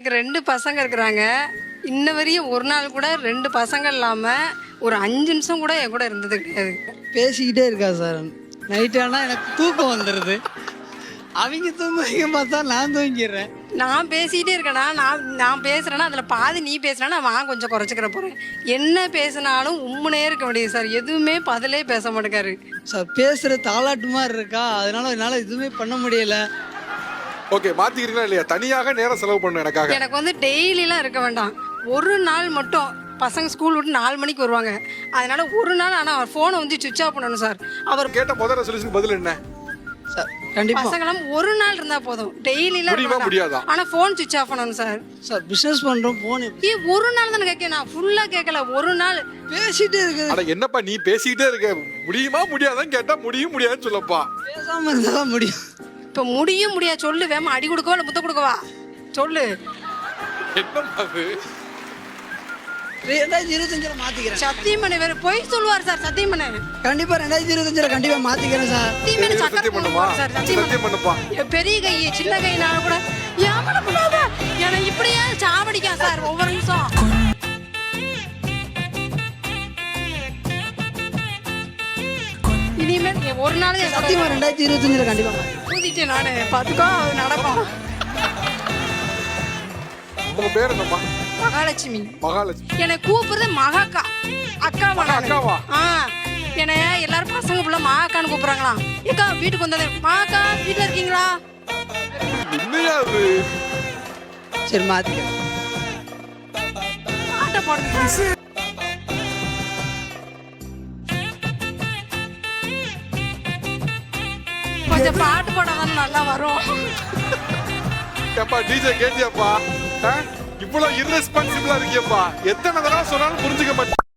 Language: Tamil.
எனக்கு 2 பசங்க இருக்கிறாங்க. இன்ன வரையும் ஒரு நாள் கூட 2 பசங்க இல்லாம ஒரு 5 நிமிஷம் கூட என் கூட இருந்தது கிடையாது. பேசிக்கிட்டே இருக்கா சார். நைட் ஆனால் எனக்கு தூக்கம் வந்துடுது. அவங்க தூங்குவீங்க பார்த்தா நான் தூங்கிடுறேன். நான் பேசிக்கிட்டே இருக்கேனா, நான் பேசுகிறேன்னா அதில் பாதி நீ பேசுனா நான் கொஞ்சம் குறைச்சிக்கிற போகிறேன். என்ன பேசினாலும் உம்முனே இருக்க முடியாது சார். எதுவுமே பதிலே பேச மாட்டேங்காரு சார். பேசுகிற தாளாட்டு மாதிரி இருக்கா, அதனால என்னால் எதுவுமே பண்ண முடியல. ஓகே, மாத்திக்கிறீங்களா இல்லையா? தனியாக நேரம் செலவு பண்ண எனக்காக. எனக்கு வந்து டெய்லிலாம் இருக்க வேண்டாம். ஒரு நாள் மட்டும் பசங்க ஸ்கூல் விட்டு 4 மணிக்கு வருவாங்க. அதனால ஒரு நாள் ஆனால் அவர் ஃபோனை வந்து சுவிட்ச் ஆஃப் பண்ணணும் சார். அவர் கேட்ட முதல் ரெசல்யூஷன் பதில் என்ன சார்? கண்டிப்பாக பசங்களாம் ஒரு நாள் இருந்தால் போதும். டெய்லிலாம் முடியாதா? ஆனால் ஃபோன் சுவிட்ச் ஆஃப் பண்ணணும் சார். சார் பிஸ்னஸ் பண்ணுறோம். ஃபோன் ஒரு நாள் தானே கேட்க, நான் ஃபுல்லாக கேட்கல. ஒரு நாள் பேசிகிட்டே இருக்கு. அட என்னப்பா நீ பேசிக்கிட்டே இருக்க, முடியுமா முடியாதான்னு கேட்டா முடியாதுன்னு சொல்லப்பா. பேசாமல் இருந்தால் தான் முடியும். இப்போ முடியாது சொல்லு. வேமா அடி கொடுக்கவா இல்லை முத்த கொடுக்கவா சொல்லு. என்னம்மா அது? 2025 மாற்றிக்கிறேன். சத்தியமணி வேறு பொய் சொல்லுவார் சார். சத்தியமணி கண்டிப்பாக 2025 கண்டிப்பாக மாற்றிக்கிறேன் சார். சத்தியமணி சத்தியம் சக்கரை பண்ணுமா? பண்ணுவார் சார். சத்தியம் பண்ணுப்பா. பெரிய கை சின்ன கைனால கூட ஏமாட கூடாத எனக்கு இப்படியே சாவடிக்கா சார் ஒவ்வொரு நிமிஷம். இனிமேல் ஒரு நாள் சத்தியமாக 2025 கண்டிப்பாக ஊதிட்டு நானு பார்த்துக்கோ அது நடக்கும். உங்க பேர் என்னம்மா? மகாலட்சுமி. மகாலட்சுமி. எனக்கு கூப்பிடுறது மகாக்கா. அக்காவா? அக்காவா? என்ன எல்லாரும் பசங்க புள்ள மகாக்கான்னு கூப்பிடுறாங்களாம். ஏக்கா வீட்டுக்கு வந்தது மகாக்கா வீட்டுல இருக்கீங்களா? என்னையா அது? சரி மாற்றிக்கிறேன். ஆட்ட போடுங்க. கொஞ்சம் பாட்டு போடாதான் நல்லா வரும். ஏப்பா டிஜே கேட்டியாப்பா? இவ்வளவு இர்ரெஸ்பான்சிபிளா இருக்கியப்பா. எத்தனை தடவை சொன்னாலும் புரிஞ்சுக்க மாட்டேன்.